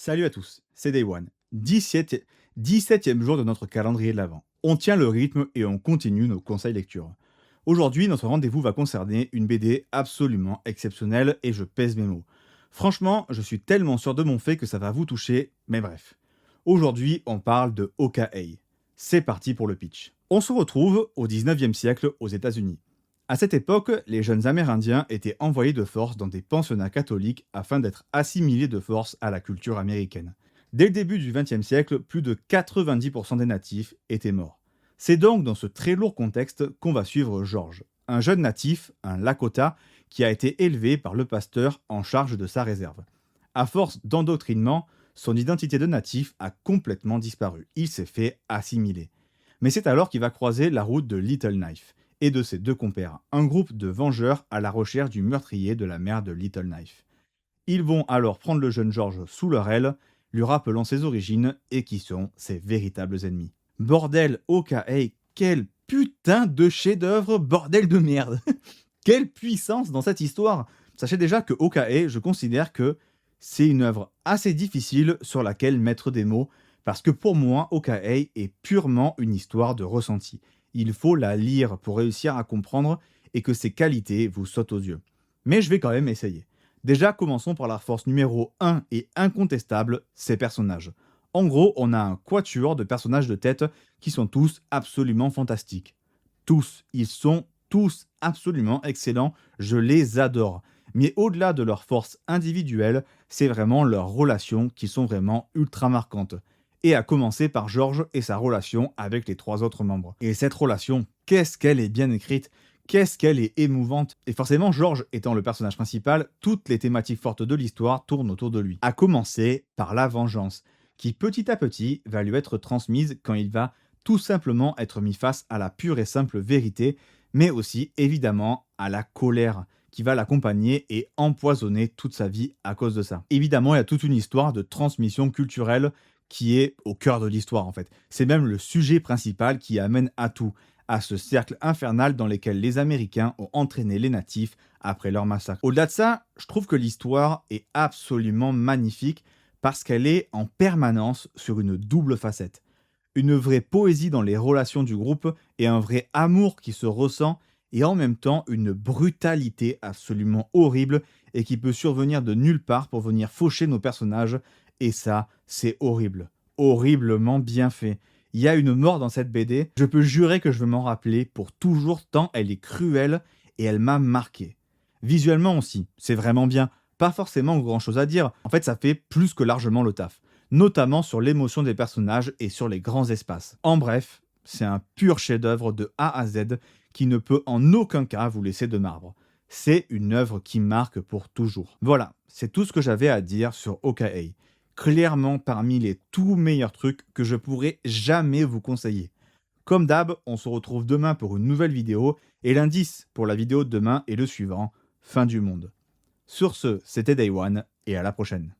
Salut à tous, c'est Day One. 17e jour de notre calendrier de l'Avent. On tient le rythme et on continue nos conseils lecture. Aujourd'hui, notre rendez-vous va concerner une BD absolument exceptionnelle et je pèse mes mots. Franchement, je suis tellement sûr de mon fait que ça va vous toucher, mais bref. Aujourd'hui, on parle de Hawkeye. C'est parti pour le pitch. On se retrouve au 19e siècle aux États-Unis. À cette époque, les jeunes Amérindiens étaient envoyés de force dans des pensionnats catholiques afin d'être assimilés de force à la culture américaine. Dès le début du XXe siècle, plus de 90% des natifs étaient morts. C'est donc dans ce très lourd contexte qu'on va suivre George, un jeune natif, un Lakota, qui a été élevé par le pasteur en charge de sa réserve. À force d'endoctrinement, son identité de natif a complètement disparu. Il s'est fait assimiler. Mais c'est alors qu'il va croiser la route de Little Knife et de ses deux compères, un groupe de vengeurs à la recherche du meurtrier de la mère de Little Knife. Ils vont alors prendre le jeune George sous leur aile, lui rappelant ses origines et qui sont ses véritables ennemis. Bordel, Hawkeye, quel putain de chef-d'œuvre, bordel de merde. Quelle puissance dans cette histoire. Sachez déjà que Hawkeye, je considère que c'est une œuvre assez difficile sur laquelle mettre des mots, parce que pour moi, Hawkeye est purement une histoire de ressenti. Il faut la lire pour réussir à comprendre et que ses qualités vous sautent aux yeux. Mais je vais quand même essayer. Déjà, commençons par la force numéro 1 et incontestable, ses personnages. En gros, on a un quatuor de personnages de tête qui sont tous absolument fantastiques. Tous, ils sont tous absolument excellents, je les adore. Mais au-delà de leur force individuelle, c'est vraiment leurs relations qui sont vraiment ultra marquantes. Et à commencer par George et sa relation avec les trois autres membres. Et cette relation, qu'est-ce qu'elle est bien écrite, qu'est-ce qu'elle est émouvante. Et forcément, George étant le personnage principal, toutes les thématiques fortes de l'histoire tournent autour de lui. À commencer par la vengeance, qui petit à petit va lui être transmise quand il va tout simplement être mis face à la pure et simple vérité, mais aussi évidemment à la colère qui va l'accompagner et empoisonner toute sa vie à cause de ça. Évidemment, il y a toute une histoire de transmission culturelle qui est au cœur de l'histoire en fait. C'est même le sujet principal qui amène à tout, à ce cercle infernal dans lequel les Américains ont entraîné les natifs après leur massacre. Au-delà de ça, je trouve que l'histoire est absolument magnifique parce qu'elle est en permanence sur une double facette. Une vraie poésie dans les relations du groupe et un vrai amour qui se ressent et en même temps une brutalité absolument horrible et qui peut survenir de nulle part pour venir faucher nos personnages et ça, c'est horrible. Horriblement bien fait. Il y a une mort dans cette BD, je peux jurer que je vais m'en rappeler pour toujours tant elle est cruelle et elle m'a marqué. Visuellement aussi, c'est vraiment bien. Pas forcément grand chose à dire, en fait ça fait plus que largement le taf. Notamment sur l'émotion des personnages et sur les grands espaces. En bref, c'est un pur chef-d'œuvre de A à Z qui ne peut en aucun cas vous laisser de marbre. C'est une œuvre qui marque pour toujours. Voilà, c'est tout ce que j'avais à dire sur Hawkeye. Clairement parmi les tout meilleurs trucs que je pourrais jamais vous conseiller. Comme d'hab, on se retrouve demain pour une nouvelle vidéo, et l'indice pour la vidéo de demain est le suivant, fin du monde. Sur ce, c'était Day One, et à la prochaine.